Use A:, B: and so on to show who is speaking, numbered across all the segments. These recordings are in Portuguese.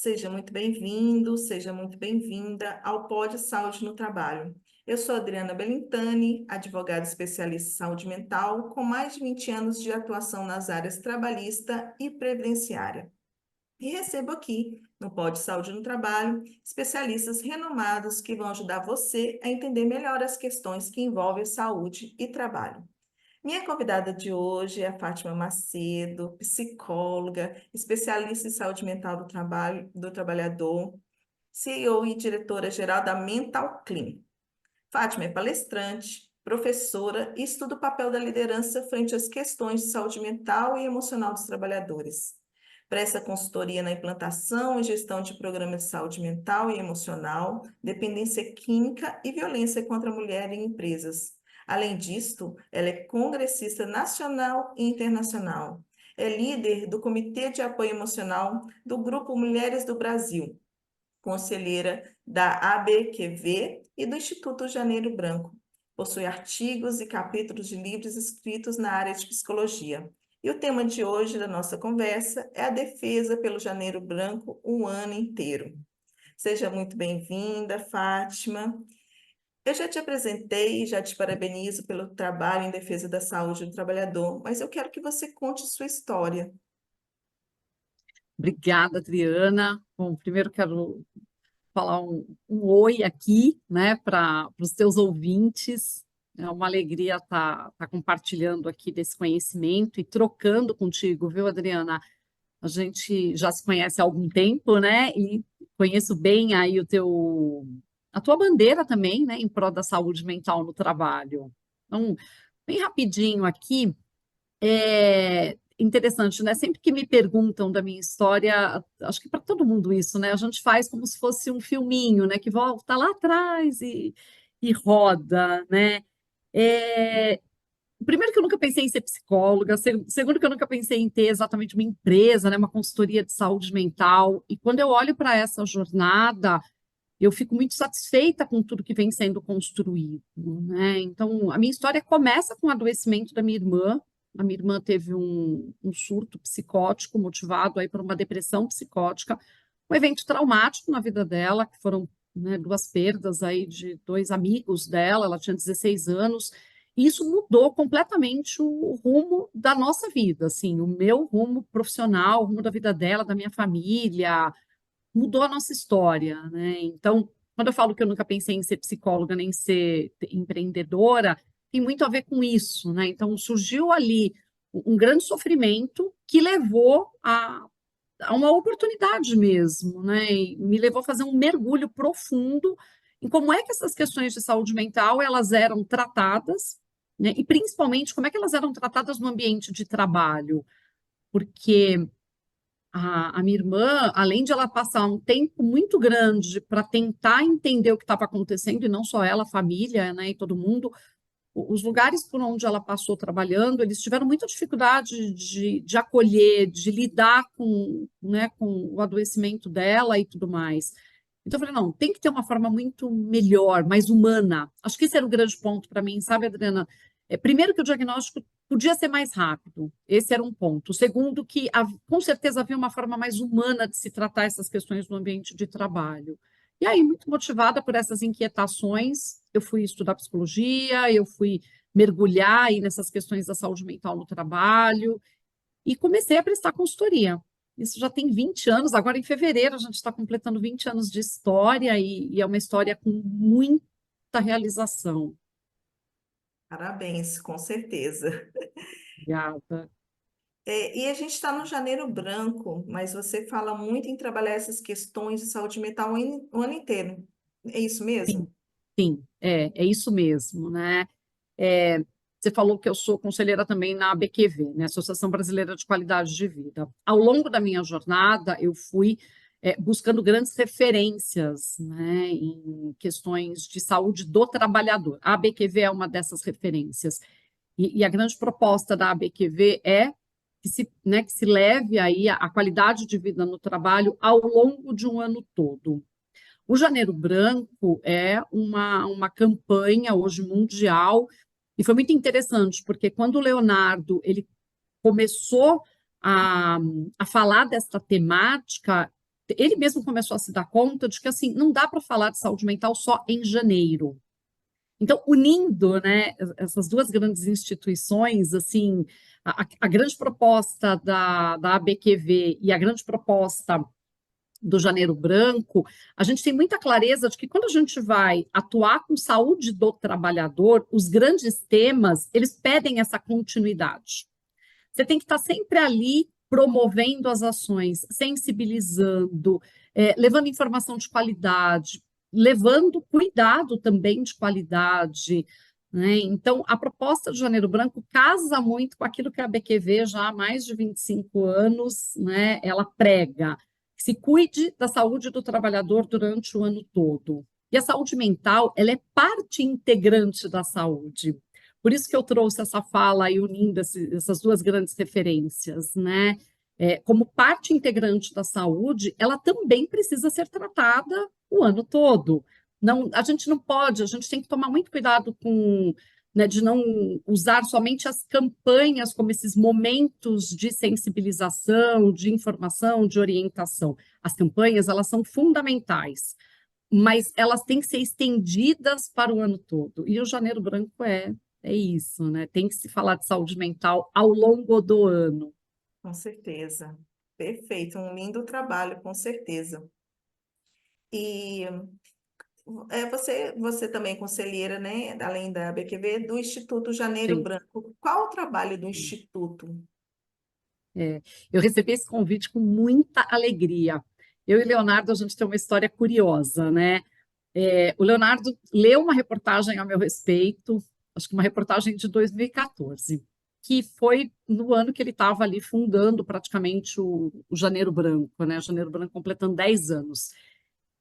A: Seja muito bem-vindo, seja muito bem-vinda ao Pod Saúde no Trabalho. Eu sou Adriana Belintani, advogada especialista em saúde mental, com mais de 20 anos de atuação nas áreas trabalhista e previdenciária. E recebo aqui, no Pod Saúde no Trabalho, especialistas renomados que vão ajudar você a entender melhor as questões que envolvem saúde e trabalho. Minha convidada de hoje é a Fátima Macedo, psicóloga, especialista em saúde mental do trabalho, do trabalhador, CEO e diretora-geral da Mental Clean. Fátima é palestrante, professora e estuda o papel da liderança frente às questões de saúde mental e emocional dos trabalhadores. Presta consultoria na implantação e gestão de programas de saúde mental e emocional, dependência química e violência contra a mulher em empresas. Além disto, ela é congressista nacional e internacional. É líder do Comitê de Apoio Emocional do Grupo Mulheres do Brasil, conselheira da ABQV e do Instituto Janeiro Branco. Possui artigos e capítulos de livros escritos na área de psicologia. E o tema de hoje da nossa conversa é a defesa pelo Janeiro Branco um ano inteiro. Seja muito bem-vinda, Fátima. Eu já te apresentei e já te parabenizo pelo trabalho em defesa da saúde do trabalhador, mas eu quero que você conte sua história.
B: Obrigada, Adriana. Bom, primeiro quero falar um oi aqui, né, para os teus ouvintes. É uma alegria estar compartilhando aqui desse conhecimento e trocando contigo, viu, Adriana? A gente já se conhece há algum tempo, né? E conheço bem aí a tua bandeira também, né, em prol da saúde mental no trabalho. Então, bem rapidinho aqui. É interessante, né? Sempre que me perguntam da minha história, acho que para todo mundo isso, né? A gente faz como se fosse um filminho, né? Que volta lá atrás e roda, né? É, primeiro que eu nunca pensei em ser psicóloga, segundo que eu nunca pensei em ter exatamente uma empresa, né? Uma consultoria de saúde mental. E quando eu olho para essa jornada, eu fico muito satisfeita com tudo que vem sendo construído, né? Então, a minha história começa com o adoecimento da minha irmã. A minha irmã teve um surto psicótico motivado aí por uma depressão psicótica, um evento traumático na vida dela, que foram, né, duas perdas aí de dois amigos dela. Ela tinha 16 anos, e isso mudou completamente o rumo da nossa vida, assim, o meu rumo profissional, o rumo da vida dela, da minha família, mudou a nossa história, né? Então, quando eu falo que eu nunca pensei em ser psicóloga nem ser empreendedora, tem muito a ver com isso, né? Então, surgiu ali um grande sofrimento que levou a uma oportunidade mesmo, né? E me levou a fazer um mergulho profundo em como é que essas questões de saúde mental elas eram tratadas, né? E principalmente como é que elas eram tratadas no ambiente de trabalho, porque a minha irmã, além de ela passar um tempo muito grande para tentar entender o que estava acontecendo, e não só ela, a família, né, e todo mundo, os lugares por onde ela passou trabalhando, eles tiveram muita dificuldade de acolher, de lidar com, né, com o adoecimento dela e tudo mais. Então, eu falei, não, tem que ter uma forma muito melhor, mais humana. Acho que esse era o grande ponto para mim, sabe, Adriana? Primeiro que o diagnóstico podia ser mais rápido, esse era um ponto. O segundo, que com certeza havia uma forma mais humana de se tratar essas questões no ambiente de trabalho. E aí, muito motivada por essas inquietações, eu fui estudar psicologia, eu fui mergulhar aí nessas questões da saúde mental no trabalho e comecei a prestar consultoria. Isso já tem 20 anos, agora em fevereiro a gente está completando 20 anos de história e é uma história com muita realização.
A: Parabéns, com certeza.
B: Obrigada.
A: E a gente está no Janeiro Branco, mas você fala muito em trabalhar essas questões de saúde mental o ano inteiro. É isso
B: Sim,
A: mesmo?
B: sim, é isso mesmo, né? É, você falou que eu sou conselheira também na ABQV, né, Associação Brasileira de Qualidade de Vida. Ao longo da minha jornada, eu fui buscando grandes referências, né, em questões de saúde do trabalhador. A ABQV é uma dessas referências. E a grande proposta da ABQV é que se leve aí a qualidade de vida no trabalho ao longo de um ano todo. O Janeiro Branco é uma campanha hoje mundial e foi muito interessante, porque quando o Leonardo ele começou a, a falar desta temática, ele mesmo começou a se dar conta de que assim não dá para falar de saúde mental só em janeiro. Então, unindo, né, essas duas grandes instituições, assim, a grande proposta da ABQV e a grande proposta do Janeiro Branco, a gente tem muita clareza de que quando a gente vai atuar com saúde do trabalhador, os grandes temas, eles pedem essa continuidade. Você tem que estar sempre ali promovendo as ações, sensibilizando, levando informação de qualidade, levando cuidado também de qualidade, né? Então, a proposta do Janeiro Branco casa muito com aquilo que a BQV já há mais de 25 anos, né, ela prega, que se cuide da saúde do trabalhador durante o ano todo. E a saúde mental, ela é parte integrante da saúde. Por isso que eu trouxe essa fala aí unindo essas duas grandes referências, né? Como parte integrante da saúde, ela também precisa ser tratada o ano todo. Não, a gente não pode, a gente tem que tomar muito cuidado com, né, de não usar somente as campanhas como esses momentos de sensibilização, de informação, de orientação. As campanhas, elas são fundamentais, mas elas têm que ser estendidas para o ano todo. E o Janeiro Branco é isso, né? Tem que se falar de saúde mental ao longo do ano.
A: Com certeza. Perfeito, um lindo trabalho, com certeza. E você também é conselheira, né, além da BQV, do Instituto Janeiro
B: Sim.
A: Branco. Qual o trabalho do Instituto?
B: Eu recebi esse convite com muita alegria. Eu e Leonardo, a gente tem uma história curiosa, né? O Leonardo leu uma reportagem a meu respeito, acho que uma reportagem de 2014, que foi no ano que ele estava ali fundando praticamente o Janeiro Branco, né? O Janeiro Branco completando 10 anos.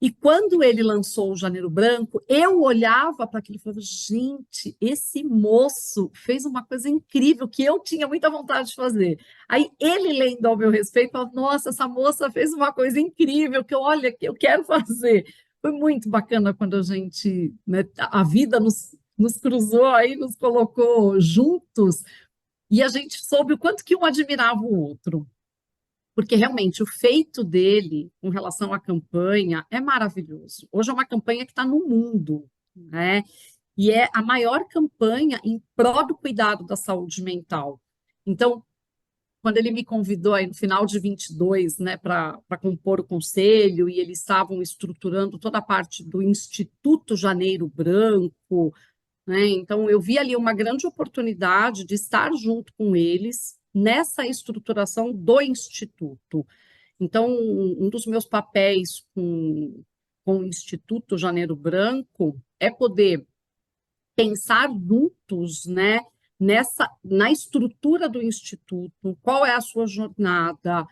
B: E quando ele lançou o Janeiro Branco, eu olhava para aquilo e falava, gente, esse moço fez uma coisa incrível que eu tinha muita vontade de fazer. Aí ele lendo ao meu respeito, falou, nossa, essa moça fez uma coisa incrível que olha, que eu quero fazer. Foi muito bacana quando a gente, né, a vida nos cruzou aí, nos colocou juntos, e a gente soube o quanto que um admirava o outro. Porque realmente o feito dele com relação à campanha é maravilhoso. Hoje é uma campanha que está no mundo, né? E é a maior campanha em prol do cuidado da saúde mental. Então, quando ele me convidou aí no final de 22, né, para compor o conselho, e eles estavam estruturando toda a parte do Instituto Janeiro Branco, né? Então, eu vi ali uma grande oportunidade de estar junto com eles nessa estruturação do Instituto. Então, um dos meus papéis com o Instituto Janeiro Branco é poder pensar juntos, né, na estrutura do Instituto, qual é a sua jornada,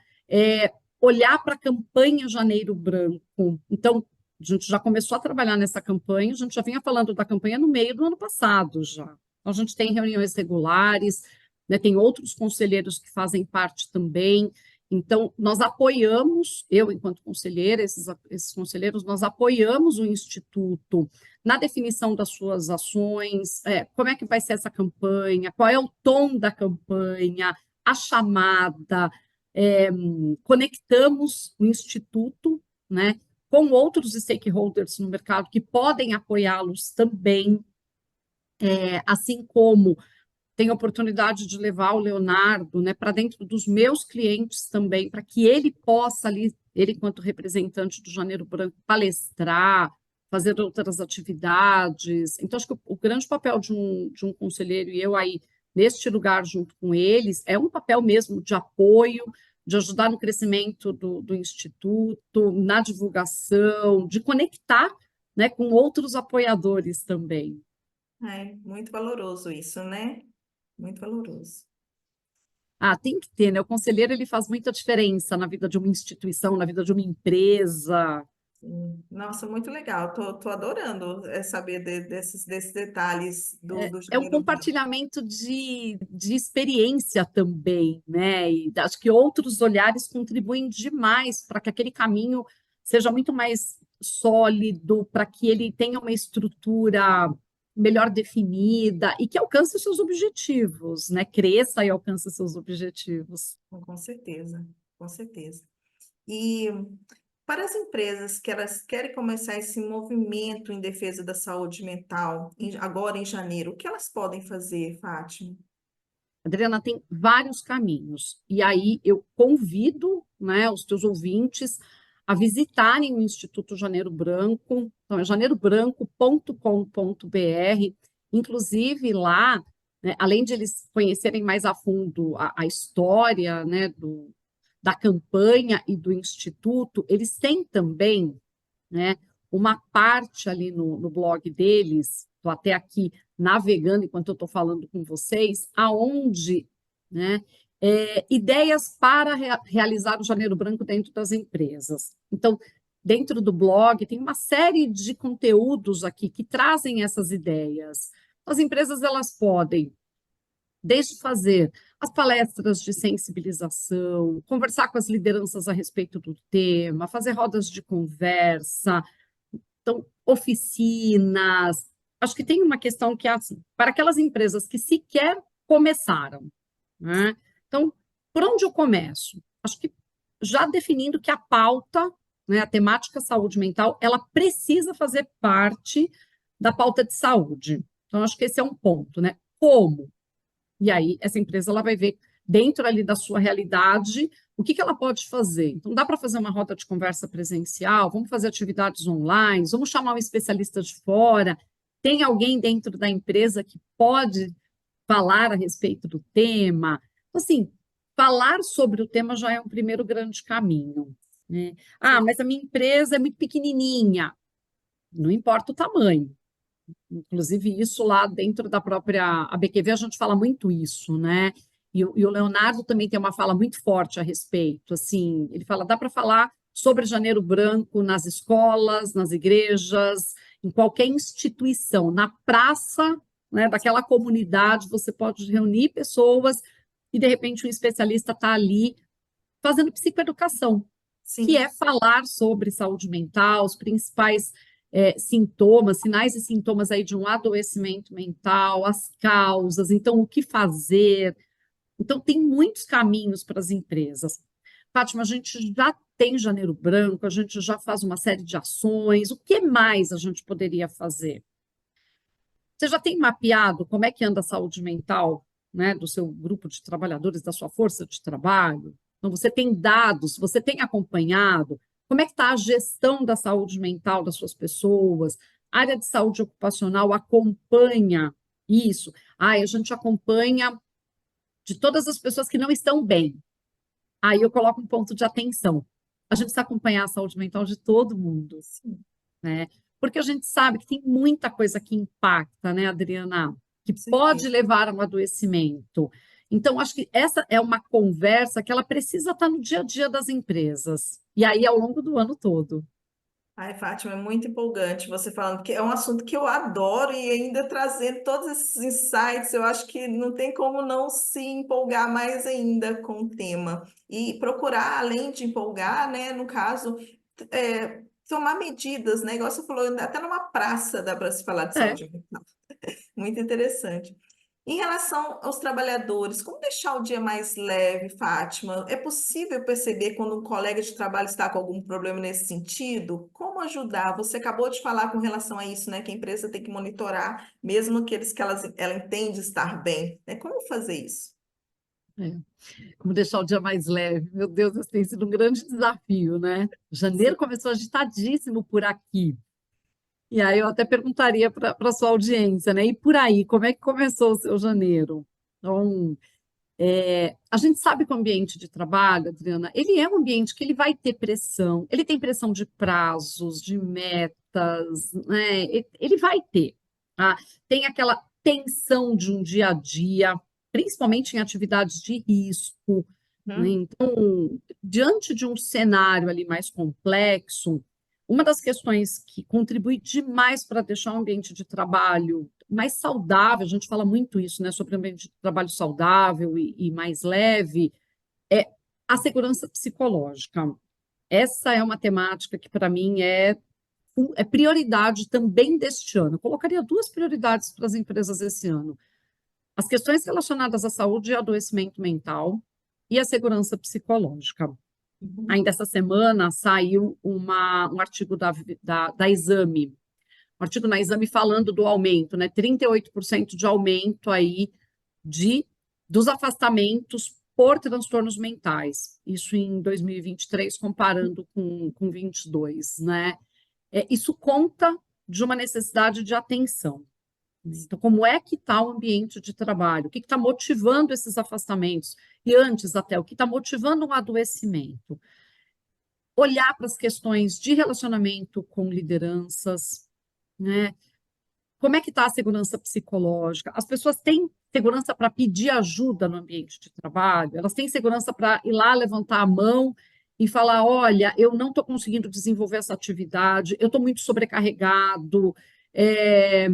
B: olhar para a campanha Janeiro Branco. Então, a gente já começou a trabalhar nessa campanha, a gente já vinha falando da campanha no meio do ano passado já. Então, a gente tem reuniões regulares, né, tem outros conselheiros que fazem parte também. Então, nós apoiamos, eu enquanto conselheira, esses conselheiros, nós apoiamos o Instituto na definição das suas ações, como é que vai ser essa campanha, qual é o tom da campanha, a chamada, conectamos o Instituto, né, com outros stakeholders no mercado que podem apoiá-los também, assim como tenho a oportunidade de levar o Leonardo, né, para dentro dos meus clientes também, para que ele possa ali, ele enquanto representante do Janeiro Branco, palestrar, fazer outras atividades. Então, acho que o grande papel de um conselheiro, e eu aí, neste lugar junto com eles, é um papel mesmo de apoio, de ajudar no crescimento do Instituto, na divulgação, de conectar, né, com outros apoiadores também.
A: É muito valoroso isso, né? Muito valoroso.
B: Ah, tem que ter, né? O conselheiro ele faz muita diferença na vida de uma instituição, na vida de uma empresa.
A: Sim. Nossa, muito legal. Tô adorando saber desses detalhes do
B: É um
A: Janeiro Branco.
B: compartilhamento de experiência também, né? E acho que outros olhares contribuem demais para que aquele caminho seja muito mais sólido, para que ele tenha uma estrutura melhor definida e que alcance os seus objetivos, né? Cresça e alcance os seus objetivos.
A: Com certeza, com certeza. E Para as empresas que elas querem começar esse movimento em defesa da saúde mental, agora em janeiro, o que elas podem fazer, Fátima?
B: Adriana, tem vários caminhos. E aí eu convido, né, os teus ouvintes a visitarem o Instituto Janeiro Branco. Então, é janeirobranco.com.br. Inclusive, lá, né, além de eles conhecerem mais a fundo a história, né, da campanha e do Instituto, eles têm também, né, uma parte ali no blog deles, estou até aqui navegando enquanto eu estou falando com vocês, aonde, né, ideias para realizar o Janeiro Branco dentro das empresas. Então, dentro do blog, tem uma série de conteúdos aqui que trazem essas ideias. As empresas, elas podem desde fazer as palestras de sensibilização, conversar com as lideranças a respeito do tema, fazer rodas de conversa, então, oficinas. Acho que tem uma questão que é assim, para aquelas empresas que sequer começaram, né? Então, por onde eu começo? Acho que já definindo que a pauta, né, a temática saúde mental, ela precisa fazer parte da pauta de saúde. Então, acho que esse é um ponto, né? Como? E aí, essa empresa ela vai ver dentro ali da sua realidade o que ela pode fazer. Então, dá para fazer uma roda de conversa presencial, vamos fazer atividades online, vamos chamar um especialista de fora. Tem alguém dentro da empresa que pode falar a respeito do tema? Assim, falar sobre o tema já é um primeiro grande caminho, né? Ah, mas a minha empresa é muito pequenininha. Não importa o tamanho. Inclusive, isso lá dentro da própria ABQV, a gente fala muito isso, né? E o Leonardo também tem uma fala muito forte a respeito. Assim, ele fala: dá para falar sobre Janeiro Branco nas escolas, nas igrejas, em qualquer instituição, na praça, né, daquela comunidade, você pode reunir pessoas e, de repente, um especialista está ali fazendo psicoeducação, que
A: Sim.
B: é falar sobre saúde mental, os principais sintomas, sinais e sintomas aí de um adoecimento mental, as causas, então o que fazer. Então, tem muitos caminhos para as empresas. Fátima, a gente já tem Janeiro Branco, a gente já faz uma série de ações, o que mais a gente poderia fazer? Você já tem mapeado como é que anda a saúde mental, né, do seu grupo de trabalhadores, da sua força de trabalho? Então, você tem dados, você tem acompanhado como é que está a gestão da saúde mental das suas pessoas? A área de saúde ocupacional acompanha isso? Ah, a gente acompanha de todas as pessoas que não estão bem. Aí eu coloco um ponto de atenção. A gente precisa acompanhar a saúde mental de todo mundo,
A: Sim,
B: né? Porque a gente sabe que tem muita coisa que impacta, né, Adriana, que
A: com
B: pode
A: certeza.
B: levar a um adoecimento. Então, acho que essa é uma conversa que ela precisa estar no dia a dia das empresas. E aí, ao longo do ano todo.
A: Ai, Fátima, é muito empolgante você falando, que é um assunto que eu adoro e ainda trazendo todos esses insights, eu acho que não tem como não se empolgar mais ainda com o tema. E procurar, além de empolgar, né, no caso, tomar medidas, né? Igual você falou, até numa praça dá para se falar de
B: É,
A: saúde mental. Muito interessante. Em relação aos trabalhadores, como deixar o dia mais leve, Fátima? É possível perceber quando um colega de trabalho está com algum problema nesse sentido? Como ajudar? Você acabou de falar com relação a isso, né? Que a empresa tem que monitorar, mesmo aqueles que ela entende estar bem. Né? Como fazer isso?
B: é. Como deixar o dia mais leve? Meu Deus, isso tem sido um grande desafio, né?
A: Sim.
B: Janeiro começou agitadíssimo por aqui. E aí eu até perguntaria para a sua audiência, né? E por aí, como é que começou o seu janeiro? Então, a gente sabe que o ambiente de trabalho, Adriana, ele é um ambiente que ele vai ter pressão, ele tem pressão de prazos, de metas, né? Ele vai ter, tá? Tem aquela tensão de um dia a dia, principalmente em atividades de risco, né?
A: Hum,
B: Então, diante de um cenário ali mais complexo, uma das questões que contribui demais para deixar o ambiente de trabalho mais saudável, a gente fala muito isso, né, sobre ambiente de trabalho saudável e mais leve, é a segurança psicológica. Essa é uma temática que, para mim, é prioridade também deste ano. Eu colocaria duas prioridades para as empresas esse ano: as questões relacionadas à saúde e adoecimento mental e a segurança psicológica.
A: Uhum.
B: Ainda essa semana saiu um artigo da Exame, um artigo na Exame falando do aumento, né? 38% de aumento aí de, dos afastamentos por transtornos mentais. Isso em 2023, comparando com 22, né? Isso conta de uma necessidade de atenção. Então, como é que está o ambiente de trabalho? O que está motivando esses afastamentos? E antes até, o que está motivando um adoecimento? Olhar para as questões de relacionamento com lideranças, né? Como é que está a segurança psicológica? As pessoas têm segurança para pedir ajuda no ambiente de trabalho? Elas têm segurança para ir lá levantar a mão e falar: olha, eu não estou conseguindo desenvolver essa atividade, eu estou muito sobrecarregado, é,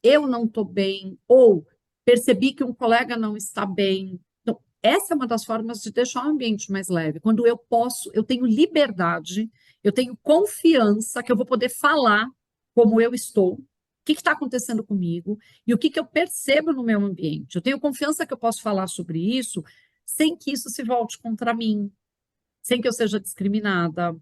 B: eu não estou bem, ou percebi que um colega não está bem. Então, essa é uma das formas de deixar o ambiente mais leve. Quando eu posso, eu tenho liberdade, eu tenho confiança que eu vou poder falar como eu estou, o que está acontecendo comigo e o que eu percebo no meu ambiente. Eu tenho confiança que eu posso falar sobre isso sem que isso se volte contra mim, sem que eu seja discriminada,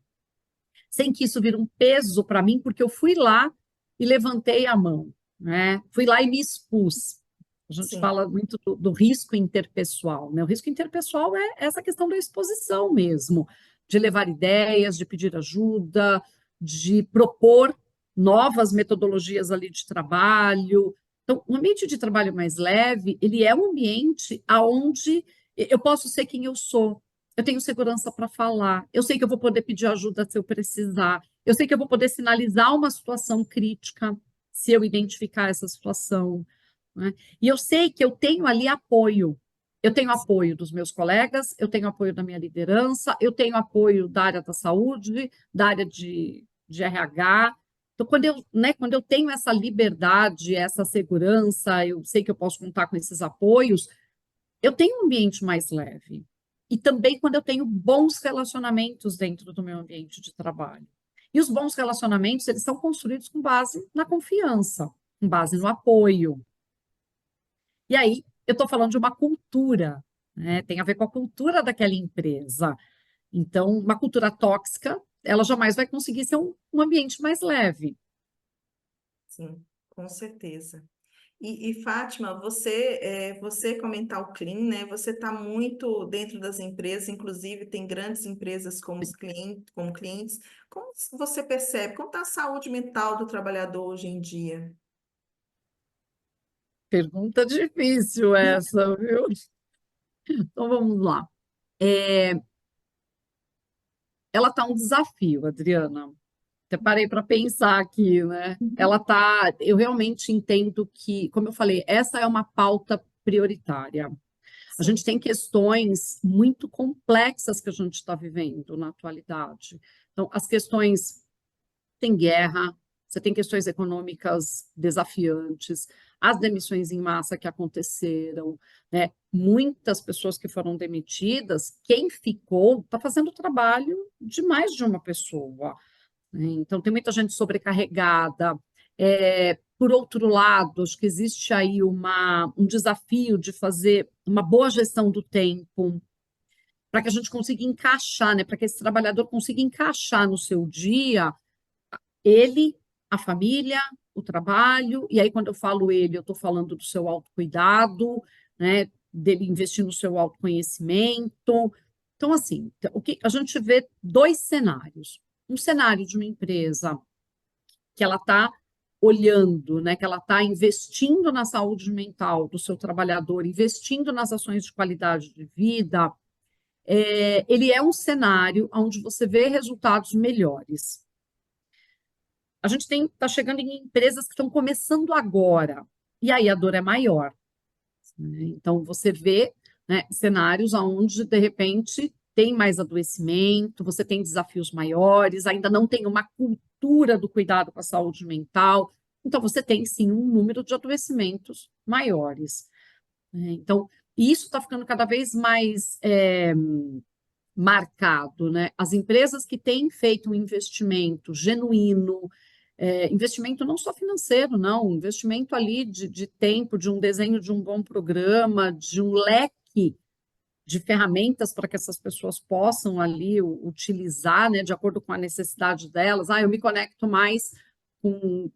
B: sem que isso vire um peso para mim, porque eu fui lá e levantei a mão, né? Fui lá e me expus. A gente
A: Sim,
B: fala muito do risco interpessoal, né? O risco interpessoal é essa questão da exposição mesmo, de levar ideias, de pedir ajuda, de propor novas metodologias ali de trabalho. Então, um ambiente de trabalho mais leve, ele é um ambiente aonde eu posso ser quem eu sou, eu tenho segurança para falar, eu sei que eu vou poder pedir ajuda se eu precisar, eu sei que eu vou poder sinalizar uma situação crítica se eu identificar essa situação, né? E eu sei que eu tenho ali apoio. Eu tenho apoio dos meus colegas, eu tenho apoio da minha liderança, eu tenho apoio da área da saúde, da área de RH. Então, quando eu tenho essa liberdade, essa segurança, eu sei que eu posso contar com esses apoios, eu tenho um ambiente mais leve. E também quando eu tenho bons relacionamentos dentro do meu ambiente de trabalho. E os bons relacionamentos, eles são construídos com base na confiança, com base no apoio. E aí, eu estou falando de uma cultura, né? Tem a ver com a cultura daquela empresa. Então, uma cultura tóxica, ela jamais vai conseguir ser um ambiente mais leve.
A: sim, com certeza. Fátima, você com a Mental Clean, né? Você está muito dentro das empresas, inclusive tem grandes empresas como clientes. Como você percebe? Como está a saúde mental do trabalhador hoje em dia?
B: Pergunta difícil essa, viu? Então, vamos lá. Ela está um desafio, Adriana. Até parei para pensar aqui, né? Ela tá. Eu realmente entendo que, como eu falei, essa é uma pauta prioritária. A gente
A: Sim,
B: tem questões muito complexas que a gente está vivendo na atualidade. Então, as questões tem guerra, você tem questões econômicas desafiantes, as demissões em massa que aconteceram, né? Muitas pessoas que foram demitidas, quem ficou está fazendo trabalho de mais de uma pessoa, né? Então, tem muita gente sobrecarregada. Por outro lado, acho que existe aí um desafio de fazer uma boa gestão do tempo, para que a gente consiga encaixar, né? Para que esse trabalhador consiga encaixar no seu dia ele, a família, o trabalho, e aí quando eu falo ele, eu estou falando do seu autocuidado, né? Dele investir no seu autoconhecimento. Então, assim, o que a gente vê dois cenários. Um cenário de uma empresa que ela está olhando, né, que ela está investindo na saúde mental do seu trabalhador, investindo nas ações de qualidade de vida, ele é um cenário onde você vê resultados melhores. A gente está chegando em empresas que estão começando agora, e aí a dor é maior, né? Então, você vê, né, cenários onde, de repente, tem mais adoecimento, você tem desafios maiores, ainda não tem uma cultura do cuidado com a saúde mental, então você tem, sim, um número de adoecimentos maiores, né? Então, isso está ficando cada vez mais marcado, né? As empresas que têm feito um investimento genuíno, investimento não só financeiro, não, investimento ali de tempo, de um desenho de um bom programa, de um leque de ferramentas para que essas pessoas possam ali utilizar, né, de acordo com a necessidade delas. Eu me conecto mais com,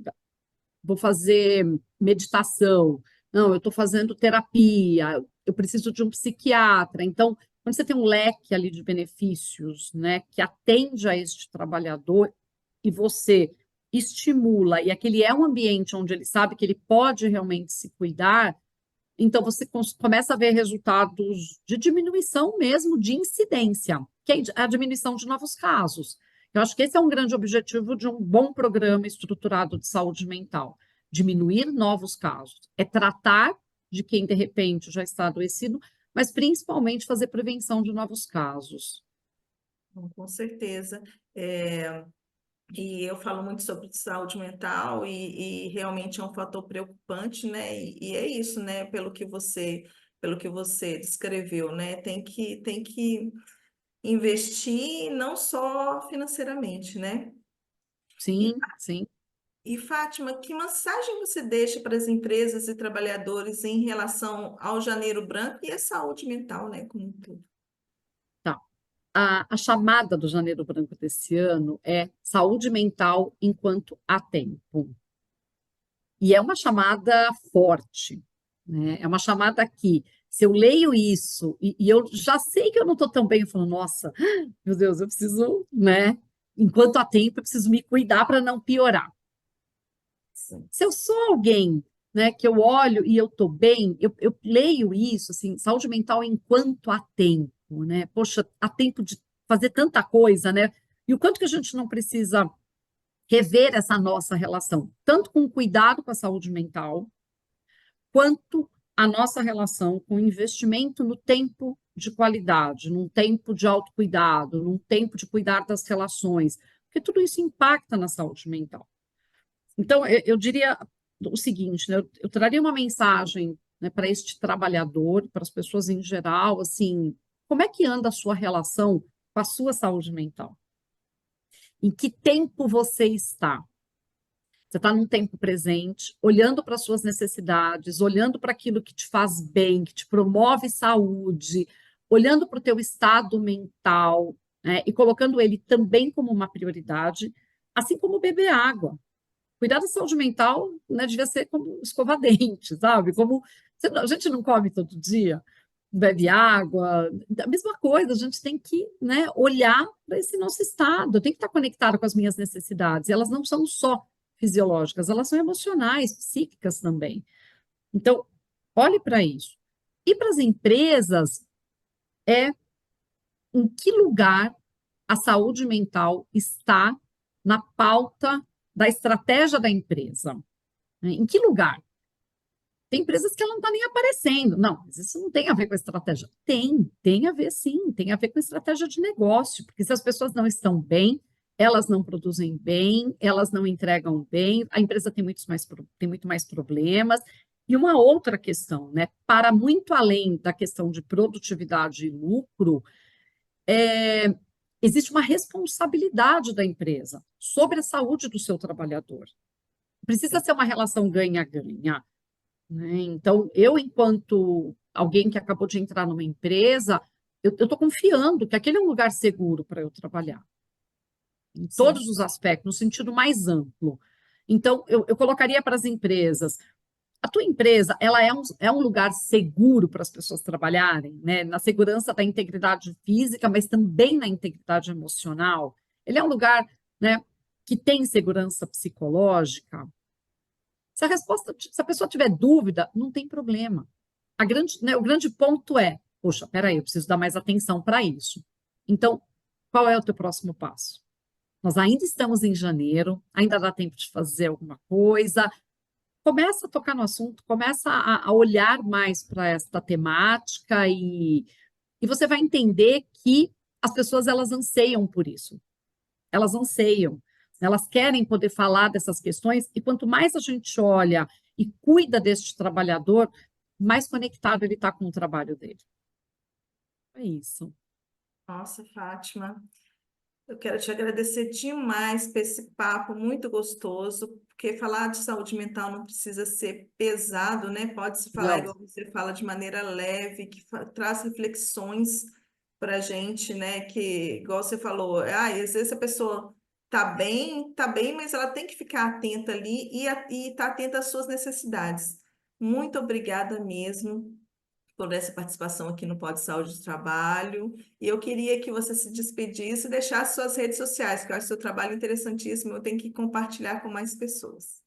B: vou fazer meditação, não, eu estou fazendo terapia, eu preciso de um psiquiatra. Então, quando você tem um leque ali de benefícios, né, que atende a este trabalhador e você estimula, e aquele é um ambiente onde ele sabe que ele pode realmente se cuidar, então você começa a ver resultados de diminuição mesmo de incidência, que é a diminuição de novos casos. Eu acho que esse é um grande objetivo de um bom programa estruturado de saúde mental, diminuir novos casos, é tratar de quem de repente já está adoecido, mas principalmente fazer prevenção de novos casos.
A: Com certeza. E eu falo muito sobre saúde mental e realmente é um fator preocupante, né? E é isso, né? Pelo que você descreveu, né? Tem que investir não só financeiramente, né? E,
B: Sim, sim.
A: e Fátima, que mensagem você deixa para as empresas e trabalhadores em relação ao Janeiro Branco e à saúde mental, né? Como um todo?
B: Tá. A chamada do Janeiro Branco desse ano é saúde mental enquanto há tempo. E é uma chamada forte, né? É uma chamada que, se eu leio isso e eu já sei que eu não estou tão bem, eu falo, nossa, meu Deus, eu preciso, né? Enquanto há tempo, eu preciso me cuidar para não piorar.
A: Sim.
B: Se eu sou alguém, né, que eu olho e eu estou bem, eu leio isso, assim, saúde mental enquanto há tempo, né? Poxa, há tempo de fazer tanta coisa, né? E o quanto que a gente não precisa rever essa nossa relação, tanto com o cuidado com a saúde mental, quanto a nossa relação com o investimento no tempo de qualidade, num tempo de autocuidado, num tempo de cuidar das relações, porque tudo isso impacta na saúde mental. Então, eu diria o seguinte, né, eu traria uma mensagem, né, para este trabalhador, para as pessoas em geral, assim, como é que anda a sua relação com a sua saúde mental? Em que tempo você está? Você está num tempo presente, olhando para as suas necessidades, olhando para aquilo que te faz bem, que te promove saúde, olhando para o teu estado mental, né, e colocando ele também como uma prioridade, assim como beber água. Cuidar da saúde mental, né, devia ser como escovar dente, sabe? Como a gente não come todo dia, bebe água, a mesma coisa, a gente tem que, né, olhar para esse nosso estado, eu tenho que estar conectada com as minhas necessidades, e elas não são só fisiológicas, elas são emocionais, psíquicas também. Então, olhe para isso. E para as empresas, é em que lugar a saúde mental está na pauta da estratégia da empresa? Né? Em que lugar? Tem empresas que ela não está nem aparecendo. Não, mas isso não tem a ver com a estratégia. Tem a ver sim, tem a ver com a estratégia de negócio, porque se as pessoas não estão bem, elas não produzem bem, elas não entregam bem, a empresa tem muito mais problemas. E uma outra questão, né? Para muito além da questão de produtividade e lucro, existe uma responsabilidade da empresa sobre a saúde do seu trabalhador. Precisa ser uma relação ganha-ganha. Né? Então, eu, enquanto alguém que acabou de entrar numa empresa, eu estou confiando que aquele é um lugar seguro para eu trabalhar, em
A: Sim.
B: todos os aspectos, no sentido mais amplo. Então, eu colocaria para as empresas, a tua empresa, ela é um lugar seguro para as pessoas trabalharem, né? Na segurança da integridade física, mas também na integridade emocional. Ele é um lugar, né, que tem segurança psicológica. Se a pessoa tiver dúvida, não tem problema. Né, o grande ponto é, poxa, peraí, eu preciso dar mais atenção para isso. Então, qual é o teu próximo passo? Nós ainda estamos em janeiro, ainda dá tempo de fazer alguma coisa. Começa a tocar no assunto, começa a olhar mais para esta temática e você vai entender que as pessoas elas anseiam por isso. Elas anseiam, elas querem poder falar dessas questões, e quanto mais a gente olha e cuida deste trabalhador, mais conectado ele está com o trabalho dele. É isso.
A: Nossa, Fátima, eu quero te agradecer demais por esse papo muito gostoso. porque falar de saúde mental não precisa ser pesado, né? Pode-se falar,
B: Não,
A: igual você fala, de maneira leve, que traz reflexões para a gente, né? Que, igual você falou, às vezes a pessoa tá bem, mas ela tem que ficar atenta ali e tá atenta às suas necessidades. Muito obrigada mesmo por essa participação aqui no Pod Saúde do Trabalho. E eu queria que você se despedisse e deixasse suas redes sociais, que eu acho seu trabalho interessantíssimo, eu tenho que compartilhar com mais pessoas.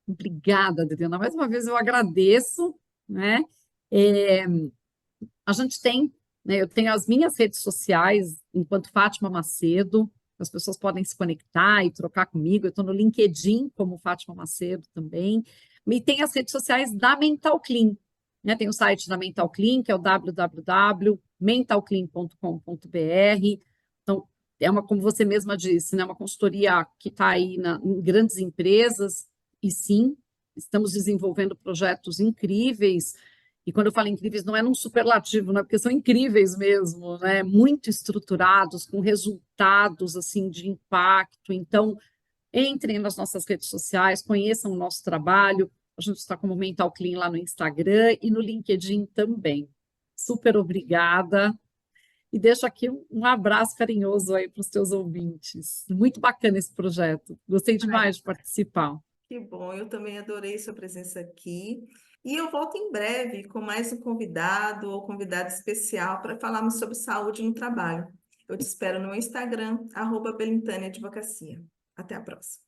B: obrigada, Adriana. Mais uma vez eu agradeço, né? É, a gente tem, né, eu tenho as minhas redes sociais enquanto Fátima Macedo, as pessoas podem se conectar e trocar comigo. Eu estou no LinkedIn como Fátima Macedo também. E tem as redes sociais da Mental Clean, né? Tem o site da Mental Clean, que é o www.mentalclean.com.br. Então, é uma, como você mesma disse, né, uma consultoria que está aí em grandes empresas, e sim, estamos desenvolvendo projetos incríveis. E quando eu falo incríveis, não é num superlativo, né? Porque são incríveis mesmo, né? Muito estruturados, com resultados assim de impacto. Então, entrem nas nossas redes sociais, conheçam o nosso trabalho. A gente está como Mental Clean lá no Instagram e no LinkedIn também. Super obrigada. E deixo aqui um abraço carinhoso aí para os teus ouvintes. Muito bacana esse projeto. Gostei
A: Ai,
B: demais de participar.
A: que bom, eu também adorei sua presença aqui. E eu volto em breve com mais um convidado ou convidada especial para falarmos sobre saúde no trabalho. Eu te espero no Instagram, @Belintânia Advocacia. Até a próxima.